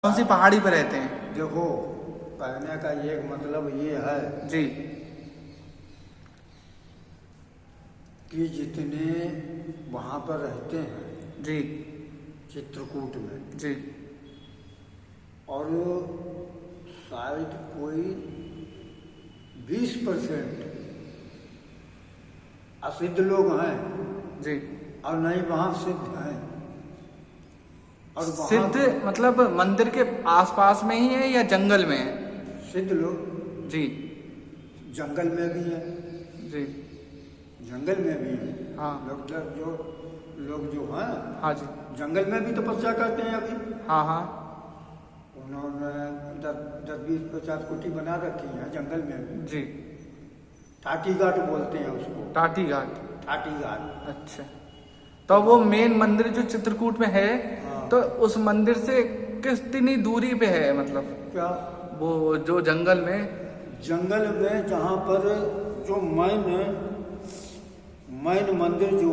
कौन सी पहाड़ी पे रहते हैं? देखो, कहने का एक मतलब ये है जी कि जितने वहाँ पर रहते हैं जी चित्रकूट में, जी और शायद कोई 20% असिद्ध लोग हैं जी। और नहीं वहाँ सिद्ध हैं। और वहाँ सिद्ध मतलब मंदिर के आसपास में ही है या जंगल में है? सिद्ध लोग जी जंगल में भी हैं, जी जंगल में भी हैं। हाँ लोग जो हैं हाँ जी जंगल में भी तपस्या करते हैं अभी। हाँ हाँ उन्होंने 10-20-50 कुटी बना रखी है जंगल में भी। जी। टाटी घाट बोलते हैं उसको, टाटी घाट। टाटी घाट। अच्छा, तो वो मेन मंदिर जो चित्रकूट में है, हाँ। तो उस मंदिर से कितनी दूरी पे है? मतलब क्या वो जो जंगल में जंगल में जहाँ पर जो मैन मंदिर जो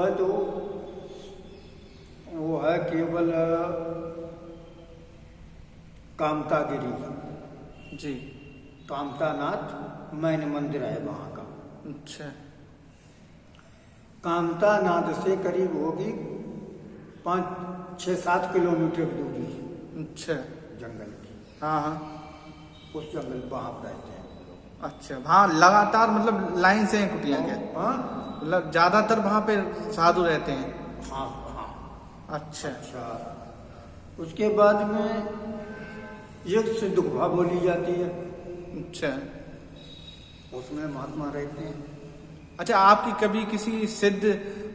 है तो वो है केवल कामतागिरी, जी। कामतानाथ मैन मंदिर है वहाँ का। अच्छा कामतानाथ से करीब होगी 5-6-7 किलोमीटर दूरी अच्छा। जंगल की। हाँ हाँ। उस जंगल वहाँ पर रहते हैं लोग। अच्छा, वहाँ लगातार मतलब लाइन से हैं कुटियाँ क्या? हाँ मतलब ज्यादातर वहाँ पे साधु रहते हैं? हाँ हाँ। अच्छा अच्छा, उसके बाद में एक सिद्ध गुफा बोली जाती है, अच्छा उसमें महात्मा रहते हैं। अच्छा, आपकी कभी किसी सिद्ध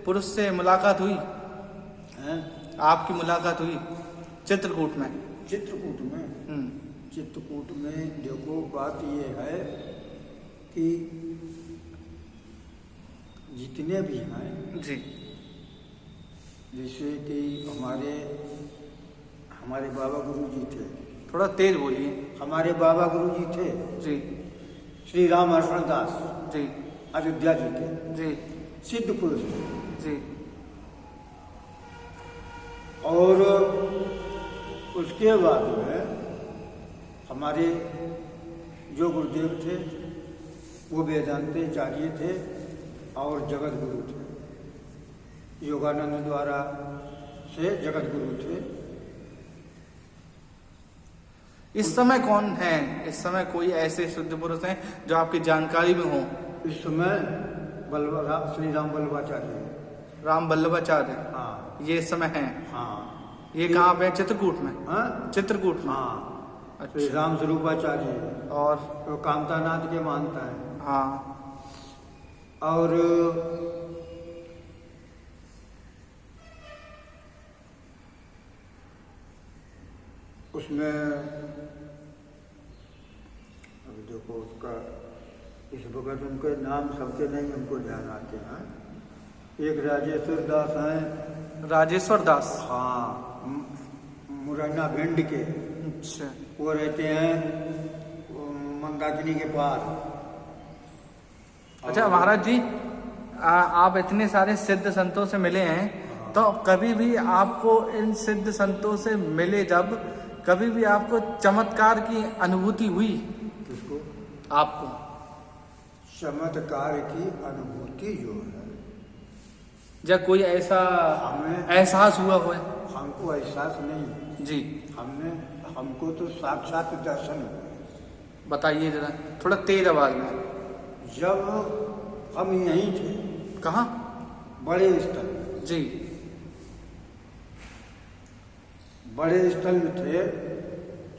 पुरुष से मुलाकात हुई? हैं? आपकी मुलाकात हुई चित्रकूट में? चित्रकूट में हम्म। चित्रकूट में देखो, बात ये है कि जितने भी हैं, जी जैसे कि हमारे बाबा गुरुजी थे। थोड़ा तेज बोलिए। हमारे बाबा गुरुजी थे जी श्री राम हर्षण दास जी अयोध्या जी के, जी सिद्ध पुरुष थे। जी। और उसके बाद में हमारे जो गुरुदेव थे वो वेदांताचार्य थे और जगत गुरु थे, योगानंद द्वारा से जगत गुरु थे। इस समय कौन है? इस समय कोई ऐसे शुद्ध पुरुष हैं जो आपकी जानकारी में हो? इस समय श्री राम वल्लभाचार्य। राम वल्लभाचार्य? हाँ ये इस समय हैं? हाँ। ये कहाँ पे? चित्रकूट में? हाँ चित्रकूट में? हाँ। अच्छा। श्री राम स्वरूपाचार्य और तो कामतानाथ के मानता है। हाँ। और उसमें अब देखो उसका इस वक्त उनके नाम सबके नहीं हमको ध्यान आते हैं। एक राजेश्वर दास हैं। राजेश्वर दास? हाँ, मुरैना भिंड के। अच्छा वो रहते हैं मंदाकिनी के पार। अच्छा महाराज जी, आप इतने सारे सिद्ध संतों से मिले हैं, तो कभी भी आपको इन सिद्ध संतों से मिले जब, कभी भी आपको चमत्कार की अनुभूति हुई? किसको? आपको चमत्कार की अनुभूति जो है, जब कोई ऐसा हमें एहसास हुआ हो? हमको एहसास नहीं जी हमको तो साक्षात दर्शन हुए। बताइए जरा, थोड़ा तेज आवाज में। जब हम यहीं थे। कहाँ? बड़े स्थल। जी बड़े स्थल में थे,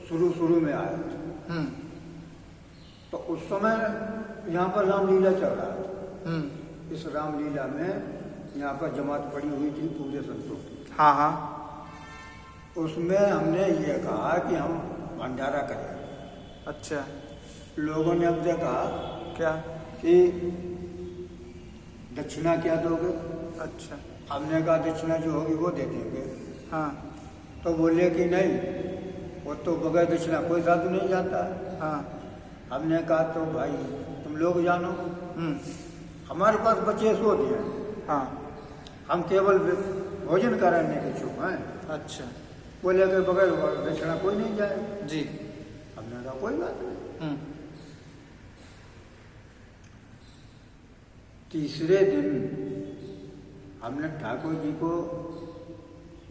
शुरू में आए थे। तो उस समय यहाँ पर रामलीला चल रहा था। इस रामलीला में यहाँ पर जमात पड़ी हुई थी पूरे संतों की। हाँ हाँ। उसमें हमने ये कहा कि हम भंडारा करें। अच्छा। लोगों ने हमसे कहा क्या? कि दक्षिणा क्या दोगे? अच्छा। हमने कहा दक्षिणा जो होगी वो दे देंगे। हाँ तो बोले कि नहीं, वो तो बगैर दक्षिणा कोई साधु नहीं जाता। हाँ। हमने कहा तो भाई तुम लोग जानो, हमारे पास बचे सो दिए। हाँ। हम केवल भोजन कराने के इच्छुक हैं। अच्छा। बोले कि बगैर दक्षिणा कोई नहीं जाए। जी। हमने कहा कोई बात नहीं। तीसरे दिन हमने ठाकुर जी को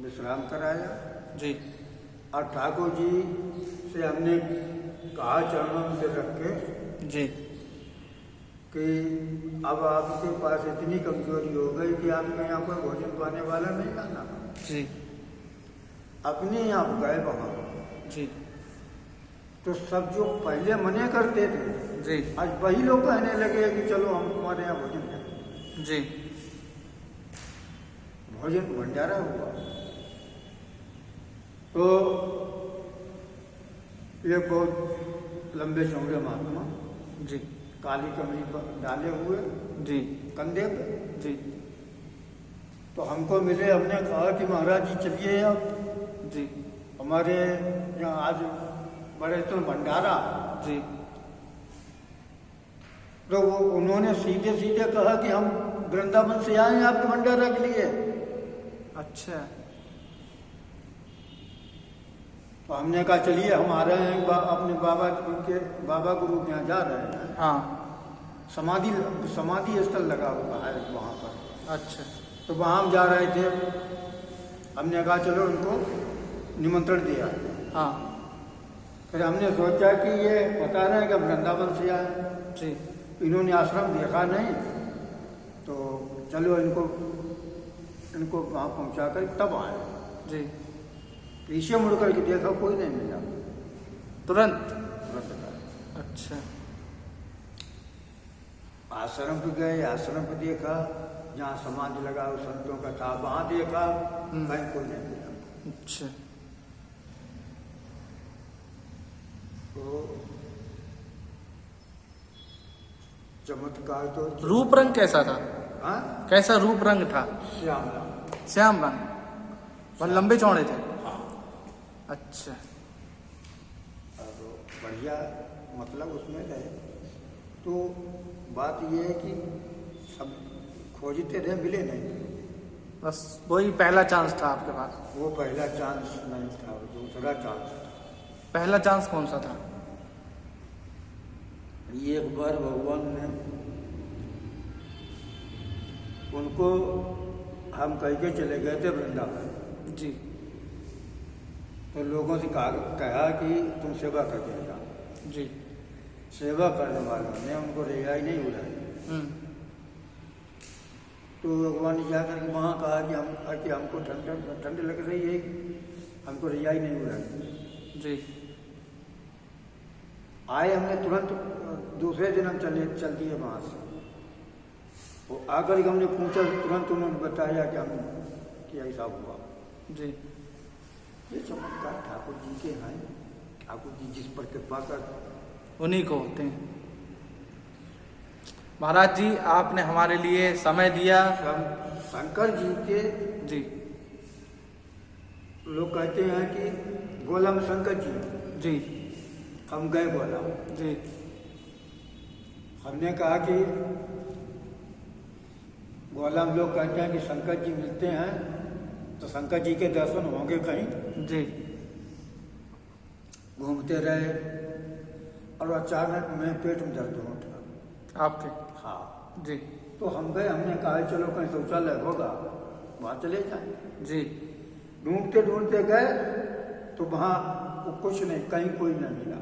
विश्राम कराया जी। और ठाकुर जी से हमने कहा चरणों से रख के जी कि अब आपके पास इतनी कमजोरी हो गई कि आपके यहाँ कोई भोजन पाने वाला नहीं आना। जी। अपने यहाँ गए वहाँ जी। तो सब जो पहले मने करते थे जी। आज वही लोग कहने लगे कि चलो हम तुम्हारे यहाँ भोजन करें। जी। भोजन भंडारा हुआ तो ये बहुत लंबे चौड़े महात्मा जी। काली कमरी पर डाले हुए जी। कंधे पे। जी। तो हमको मिले, हमने कहा कि महाराज जी चलिए आप जी। हमारे यहाँ आज बड़े तो भंडारा। जी। तो वो उन्होंने सीधे सीधे कहा कि हम वृंदावन से आए हैं आपके भंडारा के लिए। अच्छा। तो हमने कहा चलिए हम आ रहे हैं अपने बाबा गुरु के यहाँ जा रहे हैं। हाँ। समाधि स्थल लगा हुआ है वहाँ पर। अच्छा। तो वहाँ हम जा रहे थे। हमने कहा चलो उनको निमंत्रण दिया। हाँ। फिर हमने सोचा कि ये बता रहे हैं कि हम वृंदावन से आए। जी। इन्होंने आश्रम देखा नहीं तो चलो इनको वहाँ पहुँचा कर तब आए। जी। पीछे मुड़ करके देखा कोई नहीं मिला। तुरंत। तुरंत। अच्छा। आश्रम पे गए, आश्रम पे देखा जहाँ समाधि लगा उस संतों का था वहाँ देखा, कहीं कोई नहीं मिला। अच्छा। तो चमत्कार तो रूप रंग कैसा था? हाँ? कैसा रूप रंग था? श्याम। श्याम रंग और लंबे चौड़े थे। हाँ। अच्छा। और बढ़िया मतलब उसमें रहे। तो बात यह है कि सब खोजते रहे, मिले नहीं। बस वही पहला चांस था आपके पास? वो पहला चांस नहीं था, दूसरा चांस था। पहला चांस कौन सा था? एक बार भगवान ने उनको हम कह के चले गए थे वृंदावन। जी। तो लोगों से कहा कि तुम सेवा करके जाओ। जी। सेवा करने वालों ने उनको रियाई नहीं उड़ाई। तो भगवान ने जाकर के वहाँ कहा कि हमको ठंड लग रही है, हमको रियाई नहीं उड़ाई। जी। आए हमने तुरंत दूसरे दिन हम चल दिए वहाँ से। वो आकर के हमने पूछा, तुरंत उन्होंने बताया कि ऐसा हुआ। जी। ये चमत्कार ठाकुर जी के हैं। ठाकुर जी जिस पर कृपा कर उन्हीं को होते हैं। महाराज जी आपने हमारे लिए समय दिया। शंकर जी के जी। लोग कहते हैं कि गोला में शंकर जी। जी। हम गए गोला। जी। हमने कहा कि गोला में लोग कहते हैं कि शंकर जी मिलते हैं तो शंकर जी के दर्शन होंगे कहीं। जी। घूमते रहे और अचानक में पेट में दर्द हो उठा आपके? हाँ। जी। तो हम गए, हमने कहा चलो कहीं शौचालय होगा वहाँ चले जाए। जी। ढूंढते ढूंढते गए तो वहाँ कुछ नहीं, कहीं कोई नहीं मिला।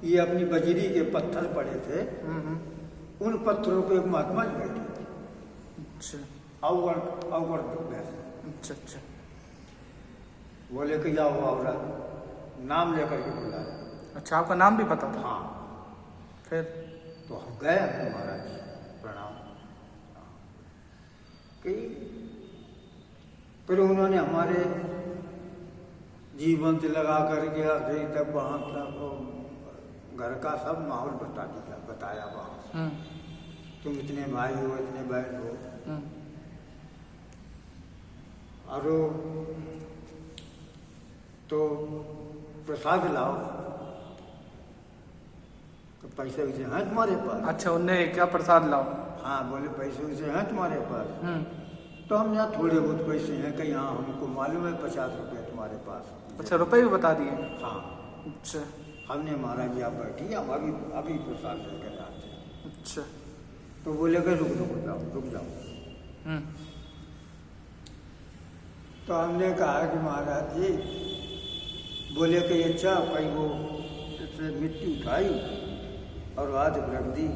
ये अपनी बजरी के पत्थर पड़े थे। उन पत्थरों पे एक महात्मा जी बैठे थे। अच्छा। अवगढ़ अच्छा। अच्छा। बोले कि जाओ और नाम लेकर के बुलाया। अच्छा, आपका नाम भी पता था? हाँ। फिर? तो हम गए महाराज जी प्रणाम कि फिर उन्होंने हमारे जीवन से लगा करके आखिरी तक वहाँ घर का सब माहौल बताया वहाँ। तुम इतने भाई हो, इतने बहन हो, और तो प्रसाद लाओ, तो पैसे वैसे हैं तुम्हारे पास? अच्छा, उनने क्या प्रसाद लाओ? हाँ बोले पैसे वैसे हैं तुम्हारे पास? तो हम यहाँ थोड़े बहुत पैसे हैं, कहीं हाँ हमको मालूम है 50 रुपये तुम्हारे पास। अच्छा, रुपए भी बता दिए? हाँ। अच्छा। हमने महाराज जी आप बैठिए, हम अभी अभी प्रसाद लेकर आते हैं। अच्छा। तो बोले कि रुक जाओ। तो हमने कहा कि महाराज जी, बोले कि अच्छा कहीं वो इसने मिट्टी उठाई और हाथ रख दी,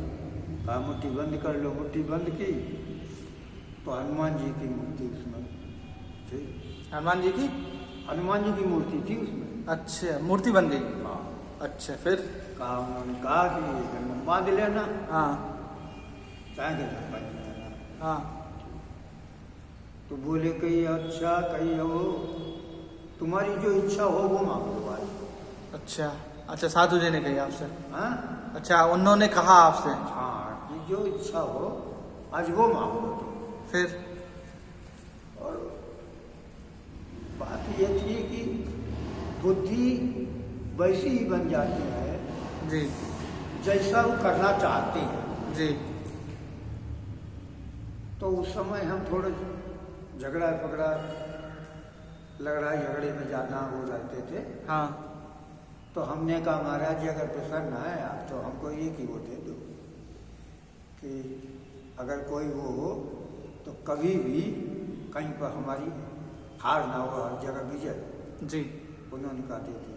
कहा मुट्ठी बंद कर लो। मुट्ठी बंद की तो हनुमान जी की मूर्ति उसमें थी। हनुमान जी की? हनुमान जी की मूर्ति थी उसमें। अच्छा, मूर्ति बन गई? हाँ। अच्छा, फिर? कहा उन्होंने कहा कि गंदम बांध लेना। हाँ। चाहे गंदम बांध लेना। हाँ। तो बोले कहीं अच्छा कहीं हो, तुम्हारी जो इच्छा हो वो मांग लो भाई। अच्छा अच्छा, साधु जी ने कही आपसे? हाँ। अच्छा, उन्होंने कहा आपसे? हाँ कि जो इच्छा हो आज वो मांग लो तुम। फिर? और बात ये थी कि बुद्धि वैसी ही बन जाती है जी जैसा वो करना चाहते हैं। जी। तो उस समय हम थोड़े झगड़ा पकड़ा लड़ाई झगड़े में ज़्यादा हो रहते थे। हाँ। तो हमने कहा महाराज जी अगर प्रसन्न है आप तो हमको एक ही वो दे दो कि अगर कोई वो हो तो कभी भी कहीं पर हमारी हार ना हो, हर जगह विजय। जी। उन्होंने कहा दे दिया।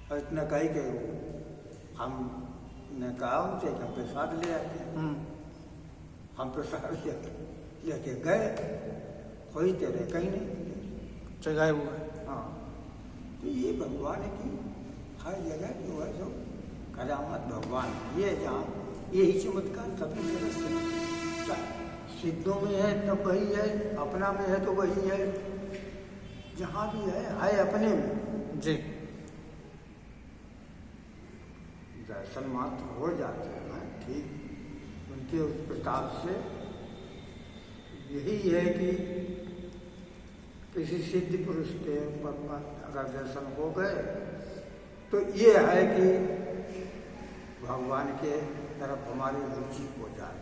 और इतना कही कि हमने कहा उनसे कि हम प्रसाद ले आते हैं। हम प्रसाद लेके गए, खोजते रहे कहीं नहीं, जगह हुआ है। हाँ। तो ये भगवान की हर जगह जो है सो करामत भगवान ये जहाँ यही चमत्कार सभी जगह से, सिद्धों में है तब वही है, अपना में है तो वही है, जहाँ भी है अपने में। जी। दर्शन मात्र हो जाते हैं ठीक, उनके उस प्रताप से। यही है कि किसी सिद्ध पुरुष के अगर दर्शन हो गए तो ये है कि भगवान के तरफ हमारी रुचि हो जाए।